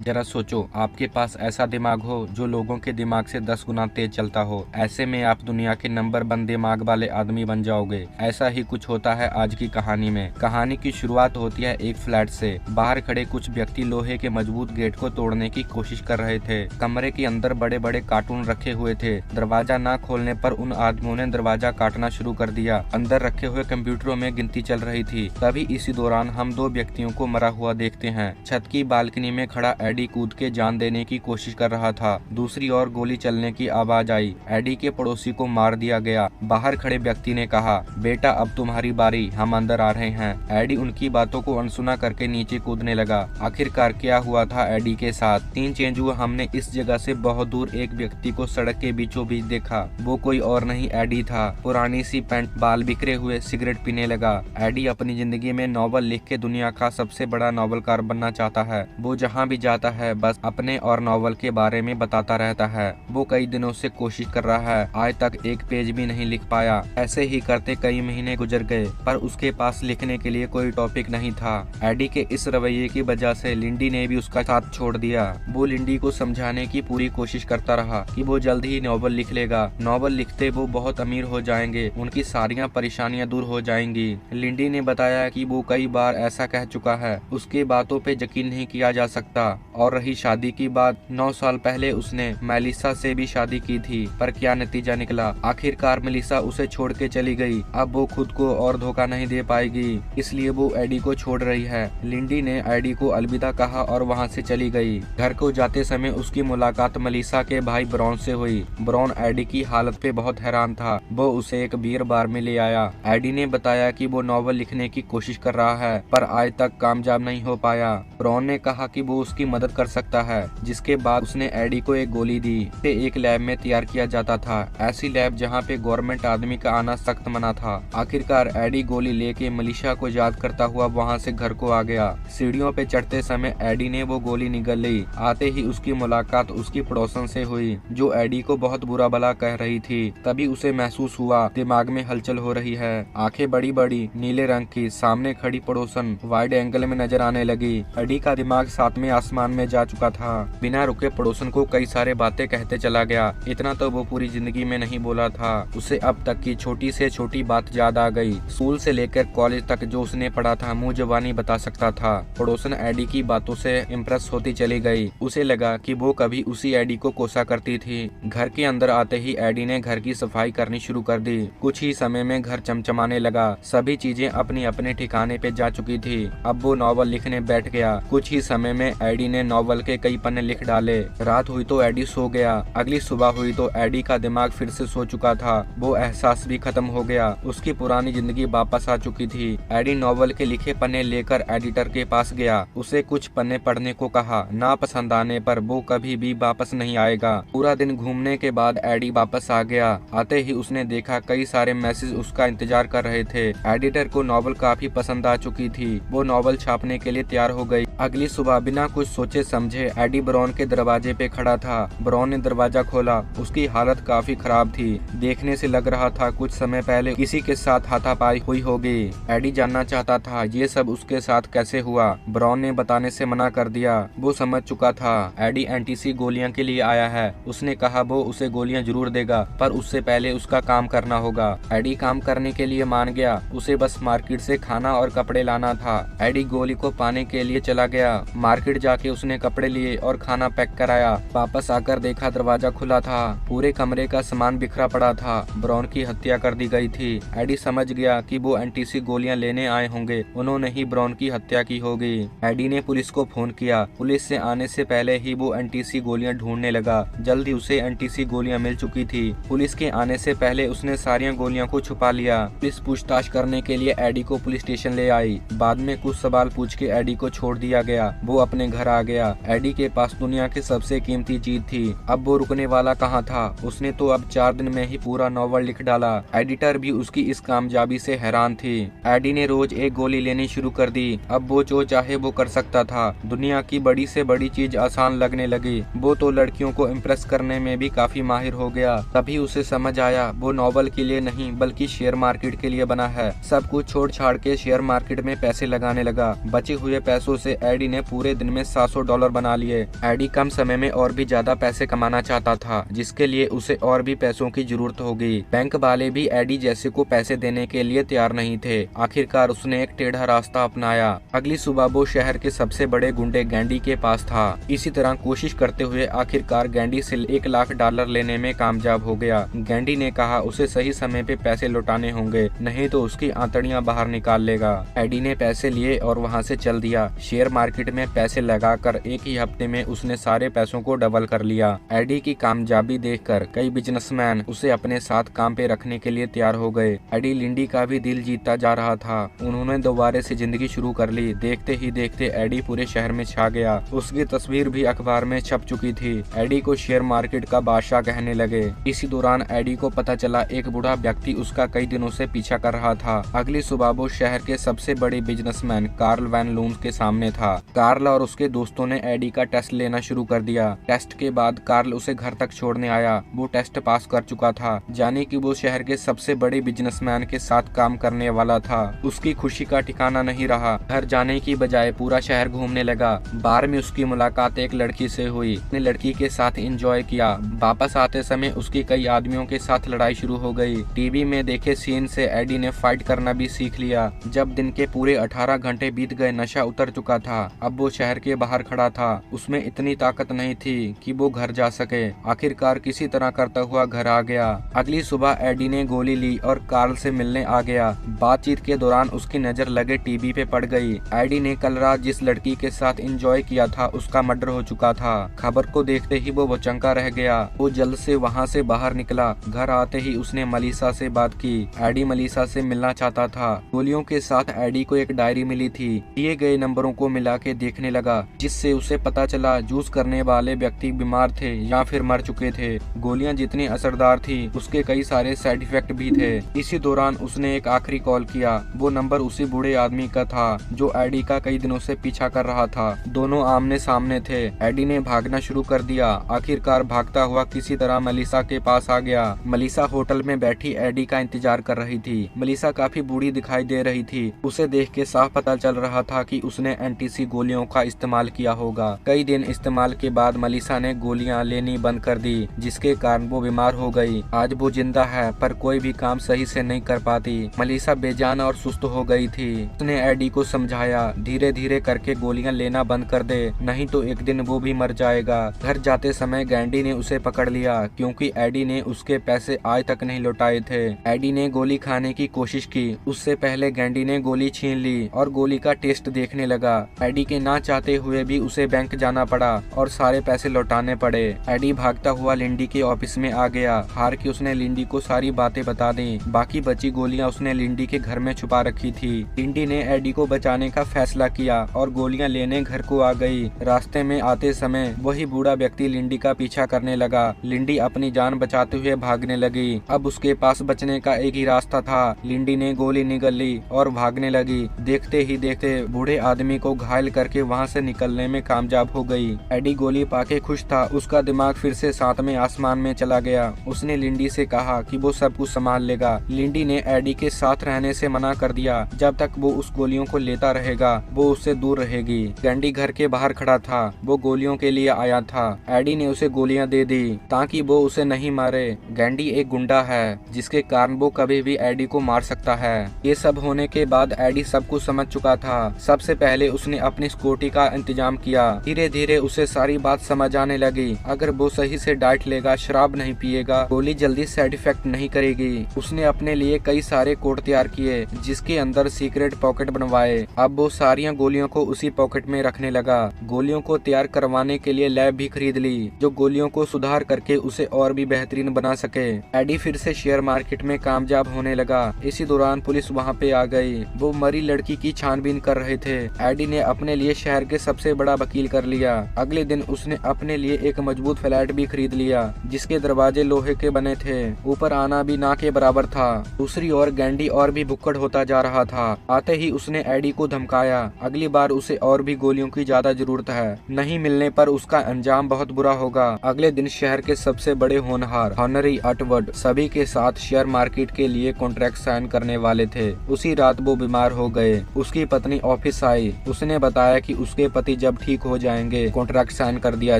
जरा सोचो, आपके पास ऐसा दिमाग हो जो लोगों के दिमाग से 10 गुना तेज चलता हो। ऐसे में आप दुनिया के नंबर 1 दिमाग वाले आदमी बन जाओगे। ऐसा ही कुछ होता है आज की कहानी में। कहानी की शुरुआत होती है एक फ्लैट से। बाहर खड़े कुछ व्यक्ति लोहे के मजबूत गेट को तोड़ने की कोशिश कर रहे थे। कमरे के अंदर बड़े बड़े कार्टून रखे हुए थे। दरवाजा न खोलने पर उन आदमियों ने दरवाजा काटना शुरू कर दिया। अंदर रखे हुए कंप्यूटरों में गिनती चल रही थी। तभी इसी दौरान हम 2 व्यक्तियों को मरा हुआ देखते हैं। छत की बालकनी में खड़ा एडी कूद के जान देने की कोशिश कर रहा था। दूसरी ओर गोली चलने की आवाज आई। एडी के पड़ोसी को मार दिया गया। बाहर खड़े व्यक्ति ने कहा, बेटा अब तुम्हारी बारी, हम अंदर आ रहे हैं। एडी उनकी बातों को अनसुना करके नीचे कूदने लगा। आखिरकार क्या हुआ था एडी के साथ? 3 चेंज हुआ। हमने इस जगह से बहुत दूर एक व्यक्ति को सड़क के बीचों बीच देखा। वो कोई और नहीं एडी था। पुरानी सी पैंट, बाल बिखरे हुए, सिगरेट पीने लगा। एडी अपनी जिंदगी में नॉवल लिख के दुनिया का सबसे बड़ा नॉवलकार बनना चाहता है। वो जहाँ भी जाता है बस अपने और नॉवल के बारे में बताता रहता है। वो कई दिनों से कोशिश कर रहा है, आज तक एक पेज भी नहीं लिख पाया। ऐसे ही करते कई महीने गुजर गए पर उसके पास लिखने के लिए कोई टॉपिक नहीं था। एडी के इस रवैये की वजह से लिंडी ने भी उसका साथ छोड़ दिया। वो लिंडी को समझाने की पूरी कोशिश करता रहा कि वो जल्द ही नॉवल लिख लेगा। नॉवल लिखते वो बहुत अमीर हो जाएंगे, उनकी सारियां परेशानियां दूर हो जाएंगी। लिंडी ने बताया कि वो कई बार ऐसा कह चुका है, उसके बातों पे यकीन नहीं किया जा सकता। और रही शादी की बात, 9 साल पहले उसने मेलिसा से भी शादी की थी पर क्या नतीजा निकला। आखिरकार मेलिसा उसे छोड़ के चली गई। अब वो खुद को और धोखा नहीं दे पाएगी, इसलिए वो एडी को छोड़ रही है। लिंडी ने एडी को अलविदा कहा और वहाँ से चली गई। घर को जाते समय उसकी मुलाकात मेलिसा के भाई ब्रॉन से हुई। ब्रॉन एडी की हालत पे बहुत हैरान था। वो उसे एक बियर बार में ले आया। एडी ने बताया कि वो नॉवल लिखने की कोशिश कर रहा है पर आज तक कामयाब नहीं हो पाया। ब्रॉन ने कहा कि वो उसकी मदद कर सकता है, जिसके बाद उसने एडी को एक गोली दी। इसे एक लैब में तैयार किया जाता था, ऐसी लैब जहाँ पे गवर्नमेंट आदमी का आना सख्त मना था। आखिरकार एडी गोली लेके मेलिसा को याद करता हुआ वहाँ से घर को आ गया। सीढ़ियों पे चढ़ते समय एडी ने वो गोली निगल ली। आते ही उसकी मुलाकात उसकी पड़ोसन से हुई जो एडी को बहुत बुरा भला कह रही थी। तभी उसे महसूस हुआ दिमाग में हलचल हो रही है। आंखें बड़ी बड़ी नीले रंग की, सामने खड़ी पड़ोसन वाइड एंगल में नजर आने लगी। एडी का दिमाग 7वें आसमान में जा चुका था। बिना रुके पड़ोसन को कई सारे बातें कहते चला गया। इतना तो वो पूरी जिंदगी में नहीं बोला था। उसे अब तक की छोटी से छोटी बात याद आ गई। स्कूल से लेकर कॉलेज तक जो उसने पढ़ा था मुंह जुबानी बता सकता था। पड़ोसन एडी की बातों से इम्प्रेस होती चली गई। उसे लगा कि वो कभी उसी एडी को कोसा करती थी। घर के अंदर आते ही एडी ने घर की सफाई करनी शुरू कर दी। कुछ ही समय में घर चमचमाने लगा। सभी चीजें अपनी अपने ठिकाने पे जा चुकी थी। अब वो नॉवल लिखने बैठ गया। कुछ ही समय में एडी ने नॉवल के कई पन्ने लिख डाले। रात हुई तो एडी सो गया। अगली सुबह हुई तो एडी का दिमाग फिर से सो चुका था। वो एहसास भी खत्म हो गया। उसकी पुरानी जिंदगी वापस आ चुकी थी। एडी नॉवल के लिखे पन्ने लेकर एडिटर के पास गया। उसे कुछ पन्ने पढ़ने को कहा। ना पसंद आने पर वो कभी भी वापस नहीं आएगा। पूरा दिन घूमने के बाद एडी वापस आ गया। आते ही उसने देखा कई सारे मैसेज उसका इंतजार कर रहे थे। एडिटर को नॉवल काफी पसंद आ चुकी थी। वो नॉवल छापने के लिए तैयार हो गई। अगली सुबह बिना कुछ सोचे समझे एडी ब्रॉन के दरवाजे पे खड़ा था। ब्रॉन ने दरवाजा खोला। उसकी हालत काफी खराब थी। देखने से लग रहा था कुछ समय पहले किसी के साथ हाथापाई हुई होगी। एडी जानना चाहता था ये सब उसके साथ कैसे हुआ। ब्रॉन ने बताने से मना कर दिया। वो समझ चुका था एडी एंटीसी गोलियां के लिए आया है। उसने कहा वो उसे गोलियां जरूर देगा पर उससे पहले उसका काम करना होगा। एडी काम करने के लिए मान गया। उसे बस मार्केट से खाना और कपड़े लाना था। एडी गोली को पाने के लिए चला गया। मार्केट जाके उसने कपड़े लिए और खाना पैक कराया। वापस आकर देखा दरवाजा खुला था। पूरे कमरे का सामान बिखरा पड़ा था। ब्रॉन की हत्या कर दी गई थी। एडी समझ गया कि वो एंटीसी गोलियां लेने आए होंगे। उन्होंने ही ब्रॉन की हत्या की होगी। एडी ने पुलिस को फोन किया। पुलिस से आने से पहले ही वो एंटीसी गोलियां ढूंढने लगा। जल्द ही उसे एंटीसी गोलियां मिल चुकी थी। पुलिस के आने से पहले उसने सारी गोलियां को छुपा लिया। पुलिस पूछताछ करने के लिए एडी को पुलिस स्टेशन ले आई। बाद में कुछ सवाल पूछ के एडी को छोड़ दिया गया। वो अपने घर आ गया। एडी के पास दुनिया की सबसे कीमती चीज थी। अब वो रुकने वाला कहाँ था। उसने तो अब 4 दिन में ही पूरा नॉवल लिख डाला। एडिटर भी उसकी इस कामयाबी से हैरान थी। एडी ने रोज एक गोली लेनी शुरू कर दी। अब वो जो चाहे वो कर सकता था। दुनिया की बड़ी से बड़ी चीज आसान लगने लगी। वो तो लड़कियों को इम्प्रेस करने में भी काफी माहिर हो गया। तभी उसे समझ आया वो नॉवल के लिए नहीं बल्कि शेयर मार्केट के लिए बना है। सब कुछ छोड़ छाड़ के शेयर मार्केट में पैसे लगाने लगा। बचे हुए पैसों से एडी ने पूरे दिन में $700 $100 बना लिए। एडी कम समय में और भी ज्यादा पैसे कमाना चाहता था, जिसके लिए उसे और भी पैसों की जरूरत होगी। बैंक वाले भी एडी जैसे को पैसे देने के लिए तैयार नहीं थे। आखिरकार उसने एक टेढ़ा रास्ता अपनाया। अगली सुबह वो शहर के सबसे बड़े गुंडे गैंडी के पास था। इसी तरह कोशिश करते हुए आखिरकार गैंडी से $1 लाख लेने में कामयाब हो गया। गैंडी ने कहा उसे सही समय पे पैसे लौटाने होंगे, नहीं तो उसकी आंतड़ियां बाहर निकाल लेगा। एडी ने पैसे लिए और वहां से चल दिया। शेयर मार्केट में पैसे लगाकर एक ही हफ्ते में उसने सारे पैसों को डबल कर लिया। एडी की कामयाबी देखकर कई बिजनेसमैन उसे अपने साथ काम पे रखने के लिए तैयार हो गए। एडी लिंडी का भी दिल जीतता जा रहा था। उन्होंने दोबारा से जिंदगी शुरू कर ली। देखते ही देखते एडी पूरे शहर में छा गया। उसकी तस्वीर भी अखबार में छप चुकी थी। एडी को शेयर मार्केट का बादशाह कहने लगे। इसी दौरान एडी को पता चला एक बूढ़ा व्यक्ति उसका कई दिनों से पीछा कर रहा था। अगली सुबह वो शहर के सबसे बड़े बिजनेसमैन कार्ल वैन लून के सामने था। कार्ल और उसके दोस्तों ने एडी का टेस्ट लेना शुरू कर दिया। टेस्ट के बाद कार्ल उसे घर तक छोड़ने आया। वो टेस्ट पास कर चुका था, जाने कि वो शहर के सबसे बड़े बिजनेसमैन के साथ काम करने वाला था। उसकी खुशी का ठिकाना नहीं रहा। घर जाने की बजाय पूरा शहर घूमने लगा। बार में उसकी मुलाकात एक लड़की से हुई। उसने लड़की के साथ एंजॉय किया। वापस आते समय उसकी कई आदमियों के साथ लड़ाई शुरू हो गई। टीवी में देखे सीन से एडी ने फाइट करना भी सीख लिया। जब दिन के पूरे 18 घंटे बीत गए, नशा उतर चुका था। अब वो शहर के बाहर खड़ा था। उसमें इतनी ताकत नहीं थी कि वो घर जा सके। आखिरकार किसी तरह करता हुआ घर आ गया। अगली सुबह एडी ने गोली ली और कार्ल से मिलने आ गया। बातचीत के दौरान उसकी नजर लगे टीवी पे पड़ गई। एडी ने कल रात जिस लड़की के साथ एंजॉय किया था उसका मर्डर हो चुका था। खबर को देखते ही वो चौंका रह गया। वो जल्द से वहाँ से बाहर निकला। घर आते ही उसने मलीसा से बात की। एडी मलीसा से मिलना चाहता था। गोलियों के साथ एडी को एक डायरी मिली थी। दिए गए नंबरों को मिला के देखने लगा, जिससे उसे पता चला यूज करने वाले व्यक्ति बीमार थे या फिर मर चुके थे। गोलियां जितनी असरदार थी, उसके कई सारे साइड इफेक्ट भी थे। इसी दौरान उसने एक आखिरी कॉल किया। वो नंबर उसी बूढ़े आदमी का था जो एडी का कई दिनों से पीछा कर रहा था। दोनों आमने सामने थे। एडी ने भागना शुरू कर दिया। आखिरकार भागता हुआ किसी तरह मलीसा के पास आ गया। मलीसा होटल में बैठी एडी का इंतजार कर रही थी। मलीसा काफी बूढ़ी दिखाई दे रही थी। उसे देख के साफ पता चल रहा था कि उसने एंटीसी गोलियों का इस्तेमाल किया होगा। कई दिन इस्तेमाल के बाद मलीसा ने गोलियां लेनी बंद कर दी, जिसके कारण वो बीमार हो गई। आज वो जिंदा है पर कोई भी काम सही से नहीं कर पाती। मलीसा बेजान और सुस्त हो गई थी। उसने एडी को समझाया, धीरे धीरे करके गोलियां लेना बंद कर दे, नहीं तो एक दिन वो भी मर जाएगा। घर जाते समय गैंडी ने उसे पकड़ लिया, क्योंकि एडी ने उसके पैसे आज तक नहीं लौटाए थे। एडी ने गोली खाने की कोशिश की। उससे पहले गैंडी ने गोली छीन ली और गोली का टेस्ट देखने लगा। एडी के ना चाहते हुए भी उसे बैंक जाना पड़ा और सारे पैसे लौटाने पड़े। एडी भागता हुआ लिंडी के ऑफिस में आ गया। हार के उसने लिंडी को सारी बातें बता दी। बाकी बची गोलियां उसने लिंडी के घर में छुपा रखी थी। लिंडी ने एडी को बचाने का फैसला किया और गोलियां लेने घर को आ गई। रास्ते में आते समय वही बूढ़ा व्यक्ति लिंडी का पीछा करने लगा। लिंडी अपनी जान बचाते हुए भागने लगी। अब उसके पास बचने का एक ही रास्ता था। लिंडी ने गोली निगल ली और भागने लगी। देखते ही देखते बूढ़े आदमी को घायल करके वहाँ से निकलने में कामयाब हो गई। एडी गोली पाके खुश था। उसका दिमाग फिर से सातवें आसमान में चला गया। उसने लिंडी से कहा कि वो सब कुछ संभाल लेगा। लिंडी ने एडी के साथ रहने से मना कर दिया। जब तक वो उस गोलियों को लेता रहेगा वो उससे दूर रहेगी। गैंडी घर के बाहर खड़ा था। वो गोलियों के लिए आया था। एडी ने उसे गोलियां दे दी ताकि वो उसे नहीं मारे। गैंडी एक गुंडा है, जिसके कारण वो कभी भी एडी को मार सकता है। ये सब होने के बाद एडी सब कुछ समझ चुका था। सबसे पहले उसने अपनी सिक्योरिटी का इंतजाम किया। धीरे धीरे उसे सारी बात समझ आने लगी। अगर वो सही से डाइट लेगा, शराब नहीं पिएगा, गोली जल्दी साइड इफेक्ट नहीं करेगी। उसने अपने लिए कई सारे कोड तैयार किए, जिसके अंदर सीक्रेट पॉकेट बनवाए। अब वो सारी गोलियों को उसी पॉकेट में रखने लगा। गोलियों को तैयार करवाने के लिए लैब भी खरीद ली, जो गोलियों को सुधार करके उसे और भी बेहतरीन बना सके। एडी फिर से शेयर मार्केट में कामयाब होने लगा। इसी दौरान पुलिस वहाँ पे आ गई। वो मरी लड़की की छानबीन कर रहे थे। एडी ने अपने लिए शहर के सबसे बड़ा वकील कर लिया। अगले दिन उसने अपने लिए एक मजबूत फ्लैट भी खरीद लिया, जिसके दरवाजे लोहे के बने थे। ऊपर आना भी ना के बराबर था। दूसरी ओर गैंडी और भी भुक्कड़ होता जा रहा था। आते ही उसने एडी को धमकाया, अगली बार उसे और भी गोलियों की ज्यादा जरूरत है। नहीं मिलने पर उसका अंजाम बहुत बुरा होगा। अगले दिन शहर के सबसे बड़े होनहार हेनरी अटवर्ड सभी के साथ शेयर मार्केट के लिए कॉन्ट्रैक्ट साइन करने वाले थे। उसी रात वो बीमार हो गए। उसकी पत्नी ऑफिस आई। उसने बताया कि उसके पति जब ठीक हो जाएंगे कॉन्ट्रैक्ट साइन कर दिया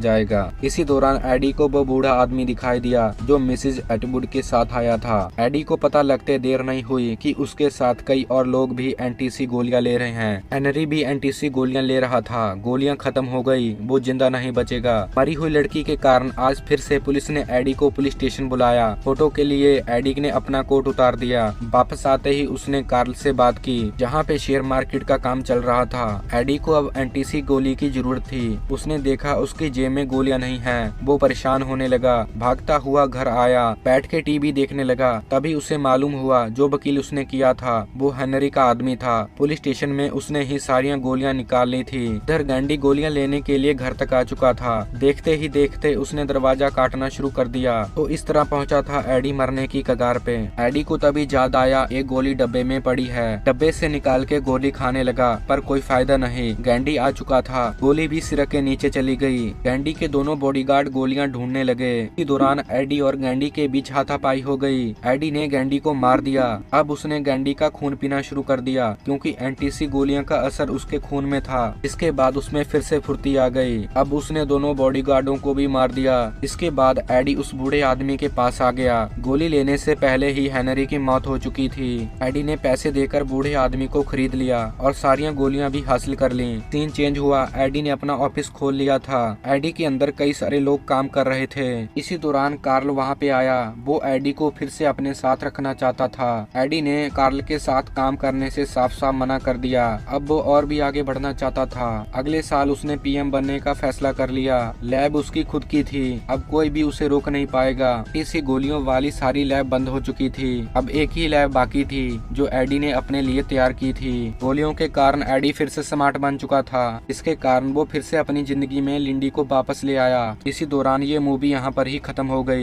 जाएगा। इसी दौरान एडी को वो बूढ़ा आदमी दिखाई दिया जो मिसेज एटवुड के साथ आया था। एडी को पता लगते देर नहीं हुई कि उसके साथ कई और लोग भी एंटीसी गोलियां ले रहे हैं। हेनरी भी एंटीसी गोलियां ले रहा था। गोलियां खत्म हो गई, वो जिंदा नहीं बचेगा। मरी हुई लड़की के कारण आज फिर से पुलिस ने एडी को पुलिस स्टेशन बुलाया। फोटो के लिए एडी ने अपना कोट उतार दिया। वापस आते ही उसने कार्ल से बात की जहाँ पे शेयर मार्केट का काम चल रहा था। एडी को अब एंटीसी गोली की जरूरत थी। उसने देखा उसकी जेब में गोलियां नहीं हैं। वो परेशान होने लगा, भागता हुआ घर आया, बैठ के टीवी देखने लगा। तभी उसे मालूम हुआ जो वकील उसने किया था वो हेनरी का आदमी था। पुलिस स्टेशन में उसने ही सारी गोलियां निकाल ली थी। इधर गैंडी गोलियां लेने के लिए घर तक आ चुका था। देखते ही देखते उसने दरवाजा काटना शुरू कर दिया तो इस तरह पहुंचा था एडी मरने की कगार पे। एडी को तभी याद आया एक गोली डब्बे में पड़ी है। डब्बे से निकाल के गोली खाने लगा पर कोई फायदा नहीं। गैंडी आ चुका था, गोली भी सिर के नीचे चली गई। गैंडी के दोनों बॉडीगार्ड गोलियां ढूंढने लगे। इसी दौरान एडी और गैंडी के बीच हाथापाई हो गई। एडी ने गैंडी को मार दिया। अब उसने गैंडी का खून पीना शुरू कर दिया क्योंकि एंटीसी गोलियां का असर उसके खून में था। इसके बाद उसमें फिर से फुर्ती आ गई। अब उसने दोनों बॉडीगार्डों को भी मार दिया। इसके बाद एडी उस बूढ़े आदमी के पास आ गया। गोली लेने से पहले ही हेनरी की मौत हो चुकी थी। एडी ने पैसे देकर बूढ़े आदमी को खरीद लिया और सारी गोलियां भी हासिल कर ली। सीन चेंज हुआ, एडी ने अपना ऑफिस खोल लिया था। एडी के अंदर कई सारे लोग काम कर रहे थे। इसी दौरान कार्ल वहाँ पे आया। वो एडी को फिर से अपने साथ रखना चाहता था। एडी ने कार्ल के साथ काम करने से साफ साफ मना कर दिया। अब वो और भी आगे बढ़ना चाहता था। अगले साल उसने पीएम बनने का फैसला कर लिया। लैब उसकी खुद की थी, अब कोई भी उसे रोक नहीं पाएगा। इसी गोलियों वाली सारी लैब बंद हो चुकी थी। अब एक ही लैब बाकी थी जो एडी ने अपने लिए तैयार की थी। गोलियों के कारण एडी फिर से स्मार्ट बन चुका था। इसके कारण वो फिर से अपनी जिंदगी में लिंडी को वापस ले आया। इसी दौरान ये मूवी यहाँ पर ही खत्म हो गई।